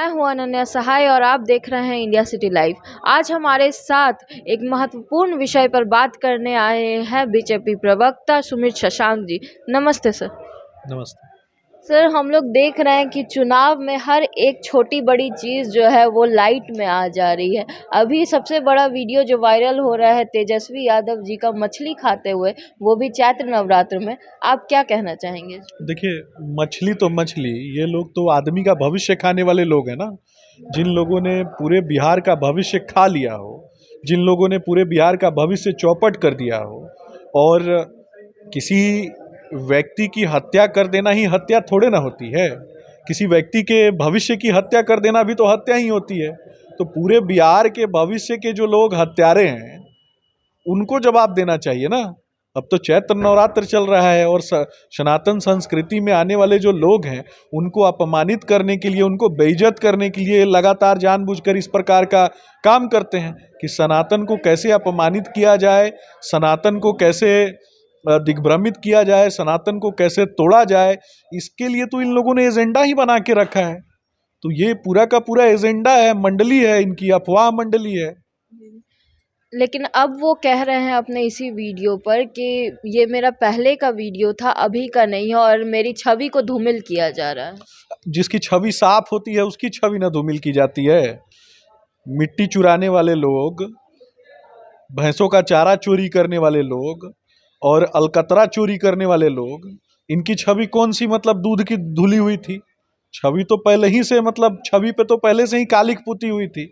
मैं हूं अनन्या सहाय और आप देख रहे हैं इंडिया सिटी लाइव। आज हमारे साथ एक महत्वपूर्ण विषय पर बात करने आए हैं बीजेपी प्रवक्ता सुमित शशांक जी। नमस्ते सर। नमस्ते सर, हम लोग देख रहे हैं कि चुनाव में हर एक छोटी बड़ी चीज़ जो है वो लाइट में आ जा रही है। अभी सबसे बड़ा वीडियो जो वायरल हो रहा है तेजस्वी यादव जी का मछली खाते हुए, वो भी चैत्र नवरात्र में। आप क्या कहना चाहेंगे? देखिए, मछली तो मछली, ये लोग तो आदमी का भविष्य खाने वाले लोग हैं ना। जिन लोगों ने पूरे बिहार का भविष्य खा लिया हो, जिन लोगों ने पूरे बिहार का भविष्य चौपट कर दिया हो, और किसी व्यक्ति की हत्या कर देना ही हत्या थोड़े ना होती है। किसी व्यक्ति के भविष्य की हत्या कर देना भी तो हत्या ही होती है। तो पूरे बिहार के भविष्य के जो लोग हत्यारे हैं, उनको जवाब देना चाहिए ना। अब तो चैत्र नवरात्र चल रहा है और सनातन संस्कृति में आने वाले जो लोग हैं, उनको अपमानित करने के लिए, उनको बेइज्जत करने के लिए लगातार जानबूझकर इस प्रकार का काम करते हैं कि सनातन को कैसे अपमानित किया जाए, सनातन को कैसे दिग्भ्रमित किया जाए, सनातन को कैसे तोड़ा जाए। इसके लिए तो इन लोगों ने एजेंडा ही बना के रखा है। तो ये पूरा का पूरा एजेंडा है, मंडली है इनकी, अफवाह मंडली है। लेकिन अब वो कह रहे हैं अपने इसी वीडियो पर कि ये मेरा पहले का वीडियो था, अभी का नहीं है, और मेरी छवि को धूमिल किया जा रहा है। जिसकी छवि साफ होती है उसकी छवि ना धूमिल की जाती है। मिट्टी चुराने वाले लोग, भैंसों का चारा चोरी करने वाले लोग और अलकतरा चोरी करने वाले लोग, इनकी छवि कौन सी मतलब दूध की धुली हुई थी? छवि तो पहले ही से मतलब छवि पे तो पहले से ही कालिख पुती हुई थी।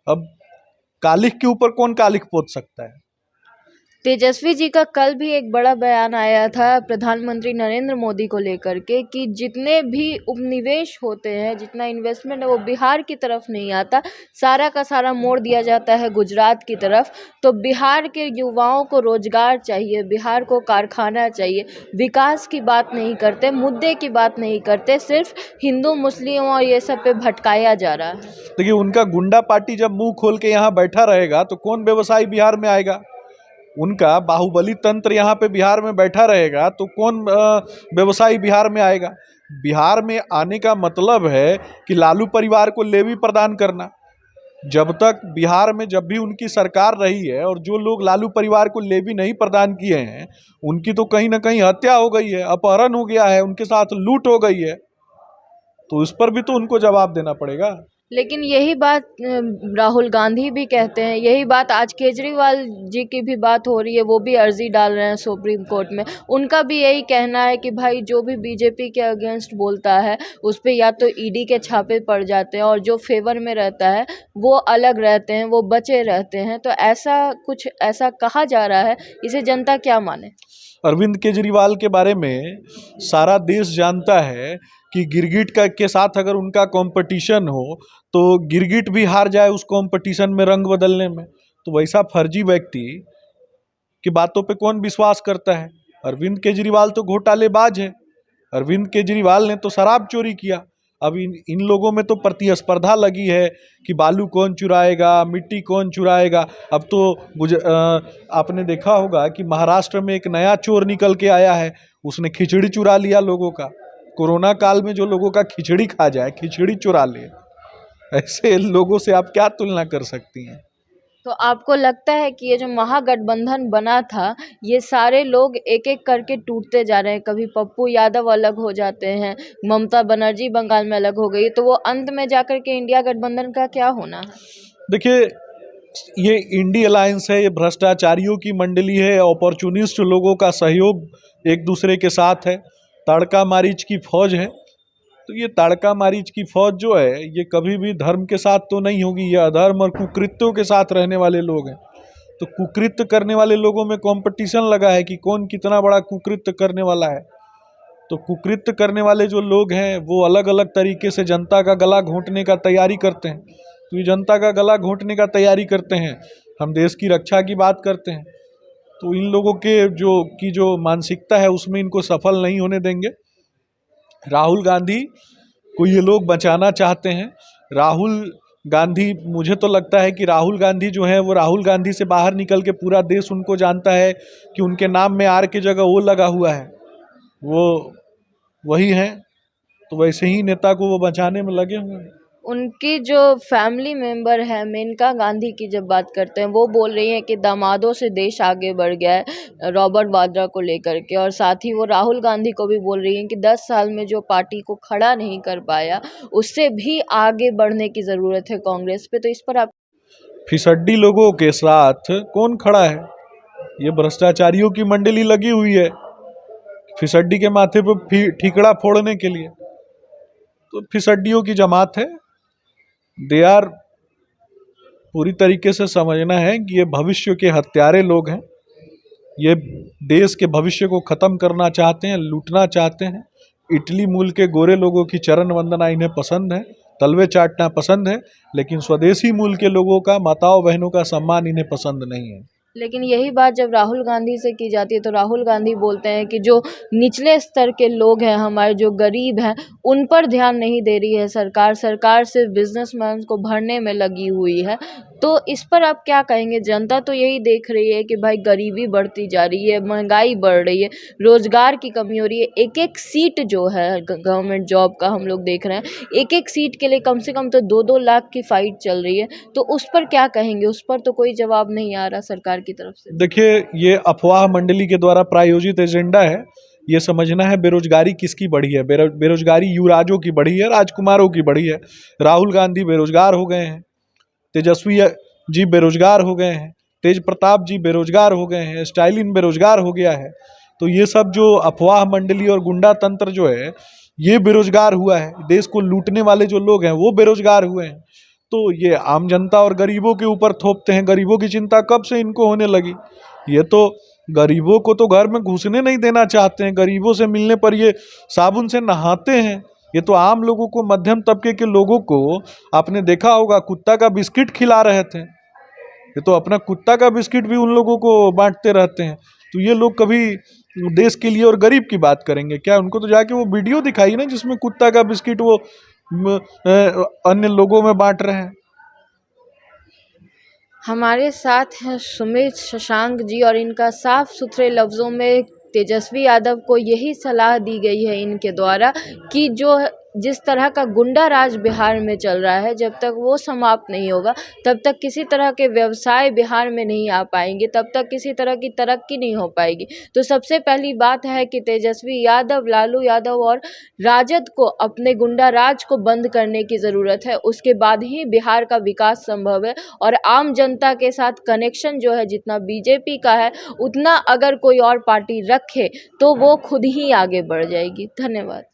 अब कालिख के ऊपर कौन कालिख पोत सकता है? तेजस्वी जी का कल भी एक बड़ा बयान आया था प्रधानमंत्री नरेंद्र मोदी को लेकर के कि जितने भी उपनिवेश होते हैं, जितना इन्वेस्टमेंट है वो बिहार की तरफ नहीं आता, सारा का सारा मोड़ दिया जाता है गुजरात की तरफ। तो बिहार के युवाओं को रोजगार चाहिए, बिहार को कारखाना चाहिए। विकास की बात नहीं करते, मुद्दे की बात नहीं करते, सिर्फ हिंदू मुस्लिम और ये सब पे भटकाया जा रहा है। देखिए, उनका गुंडा पार्टी जब मुंह खोल के यहाँ बैठा रहेगा तो कौन व्यवसायी बिहार में आएगा? उनका बाहुबली तंत्र यहाँ पे बिहार में बैठा रहेगा तो कौन व्यवसायी बिहार में आएगा? बिहार में आने का मतलब है कि लालू परिवार को लेवी प्रदान करना। जब तक बिहार में जब भी उनकी सरकार रही है और जो लोग लालू परिवार को लेवी नहीं प्रदान किए हैं, उनकी तो कहीं ना कहीं हत्या हो गई है, अपहरण हो गया है, उनके साथ लूट हो गई है। तो इस पर भी तो उनको जवाब देना पड़ेगा। लेकिन यही बात राहुल गांधी भी कहते हैं, यही बात आज केजरीवाल जी की भी बात हो रही है, वो भी अर्जी डाल रहे हैं सुप्रीम कोर्ट में। उनका भी यही कहना है कि भाई जो भी बीजेपी के अगेंस्ट बोलता है उस पर या तो ईडी के छापे पड़ जाते हैं, और जो फेवर में रहता है वो अलग रहते हैं, वो बचे रहते हैं। तो ऐसा कुछ ऐसा कहा जा रहा है, इसे जनता क्या माने? अरविंद केजरीवाल के बारे में सारा देश जानता है कि गिरगिट का के साथ अगर उनका कंपटीशन हो तो गिरगिट भी हार जाए उस कंपटीशन में रंग बदलने में। तो वैसा फर्जी व्यक्ति की बातों पे कौन विश्वास करता है? अरविंद केजरीवाल तो घोटालेबाज है। अरविंद केजरीवाल ने तो शराब चोरी किया। अब इन लोगों में तो प्रतिस्पर्धा लगी है कि बालू कौन चुराएगा, मिट्टी कौन चुराएगा। अब तो आपने देखा होगा कि महाराष्ट्र में एक नया चोर निकल के आया है, उसने खिचड़ी चुरा लिया लोगों का। कोरोना काल में जो लोगों का खिचड़ी खा जाए, खिचड़ी चुरा ले, ऐसे लोगों से आप क्या तुलना कर सकती हैं? तो आपको लगता है कि ये जो महागठबंधन बना था, ये सारे लोग एक एक करके टूटते जा रहे हैं? कभी पप्पू यादव अलग हो जाते हैं, ममता बनर्जी बंगाल में अलग हो गई, तो वो अंत में जाकर के इंडिया गठबंधन का क्या होना है? देखिए, ये इंडी अलायंस है, ये भ्रष्टाचारियों की मंडली है, अपॉर्चुनिस्ट लोगों का सहयोग एक दूसरे के साथ है, तड़का मारीच की फौज है। तो ये तड़का मारीच की फौज जो है, ये कभी भी धर्म के साथ तो नहीं होगी, ये अधर्म और कुकृत्यों के साथ रहने वाले लोग हैं। तो कुकृत्य करने वाले लोगों में कंपटीशन लगा है कि कौन कितना बड़ा कुकृत्य करने वाला है। तो कुकृत्य करने वाले जो लोग हैं वो अलग अलग तरीके से जनता का गला घोंटने का तैयारी करते हैं। तो ये जनता का गला घोंटने का तैयारी करते हैं, हम देश की रक्षा की बात करते हैं। तो इन लोगों के जो मानसिकता है उसमें इनको सफल नहीं होने देंगे। राहुल गांधी को ये लोग बचाना चाहते हैं। राहुल गांधी, मुझे तो लगता है कि राहुल गांधी जो है वो राहुल गांधी से बाहर निकल के पूरा देश उनको जानता है कि उनके नाम में आर की जगह वो लगा हुआ है, वो वही हैं। तो वैसे ही नेता को वो बचाने में लगे हुए हैं। उनकी जो फैमिली मेंबर है मेनका गांधी की जब बात करते हैं, वो बोल रही हैं कि दामादों से देश आगे बढ़ गया है रॉबर्ट वाड्रा को लेकर के, और साथ ही वो राहुल गांधी को भी बोल रही हैं कि 10 साल में जो पार्टी को खड़ा नहीं कर पाया उससे भी आगे बढ़ने की ज़रूरत है कांग्रेस पे। तो इस पर आप फिसड्डी लोगों के साथ कौन खड़ा है? ये भ्रष्टाचारियों की मंडली लगी हुई है फिसड्डी के माथे पे ठीकड़ा फोड़ने के लिए। तो फिसड्डियों की जमात है। दे आर पूरी तरीके से समझना है कि ये भविष्य के हत्यारे लोग हैं। ये देश के भविष्य को ख़त्म करना चाहते हैं, लूटना चाहते हैं। इटली मूल के गोरे लोगों की चरण वंदना इन्हें पसंद है, तलवे चाटना पसंद है, लेकिन स्वदेशी मूल के लोगों का, माताओं बहनों का सम्मान इन्हें पसंद नहीं है। लेकिन यही बात जब राहुल गांधी से की जाती है तो राहुल गांधी बोलते हैं कि जो निचले स्तर के लोग हैं, हमारे जो गरीब हैं, उन पर ध्यान नहीं दे रही है सरकार। सरकार सिर्फ बिजनेसमैन को भरने में लगी हुई है। तो इस पर आप क्या कहेंगे? जनता तो यही देख रही है कि भाई गरीबी बढ़ती जा रही है, महंगाई बढ़ रही है, रोजगार की कमी हो रही है। एक एक सीट जो है गवर्नमेंट जॉब का हम लोग देख रहे हैं, एक एक सीट के लिए कम से कम तो 2-2 लाख की फाइट चल रही है। तो उस पर क्या कहेंगे? उस पर तो कोई जवाब नहीं आ रहा सरकार की तरफ से। देखिए, ये अफवाह मंडली के द्वारा प्रायोजित एजेंडा है। ये समझना है बेरोजगारी किसकी बढ़ी है। बेरोजगारी युवराजों की बढ़ी है, राजकुमारों की बढ़ी है। राहुल गांधी बेरोजगार हो गए हैं, तेजस्वी जी बेरोजगार हो गए हैं, तेज प्रताप जी बेरोजगार हो गए हैं, स्टालिन बेरोजगार हो गया है। तो ये सब जो अफवाह मंडली और गुंडा तंत्र जो है, ये बेरोजगार हुआ है। देश को लूटने वाले जो लोग हैं वो बेरोजगार हुए हैं। तो ये आम जनता और गरीबों के ऊपर थोपते हैं। गरीबों की चिंता कब से इनको होने लगी? ये तो गरीबों को तो घर में घुसने नहीं देना चाहते हैं। गरीबों से मिलने पर ये साबुन से नहाते हैं। ये तो आम लोगों को, मध्यम तबके के लोगों को, आपने देखा होगा कुत्ता का बिस्किट खिला रहे थे। ये तो अपना कुत्ता का बिस्किट भी उन लोगों को बांटते रहते हैं। तो ये लोग कभी देश के लिए और गरीब की बात करेंगे क्या? उनको तो जाके वो वीडियो दिखाई ना जिसमें कुत्ता का बिस्किट वो अन्य लोगों में बांट रहे हैं। हमारे साथ हैं सुमित शशांक जी, और इनका साफ सुथरे लफ्ज़ों में तेजस्वी यादव को यही सलाह दी गई है इनके द्वारा कि जिस तरह का गुंडा राज बिहार में चल रहा है, जब तक वो समाप्त नहीं होगा तब तक किसी तरह के व्यवसाय बिहार में नहीं आ पाएंगे, तब तक किसी तरह की तरक्की नहीं हो पाएगी। तो सबसे पहली बात है कि तेजस्वी यादव, लालू यादव और राजद को अपने गुंडा राज को बंद करने की ज़रूरत है। उसके बाद ही बिहार का विकास संभव है। और आम जनता के साथ कनेक्शन जो है, जितना बीजेपी का है उतना अगर कोई और पार्टी रखे तो वो खुद ही आगे बढ़ जाएगी। धन्यवाद।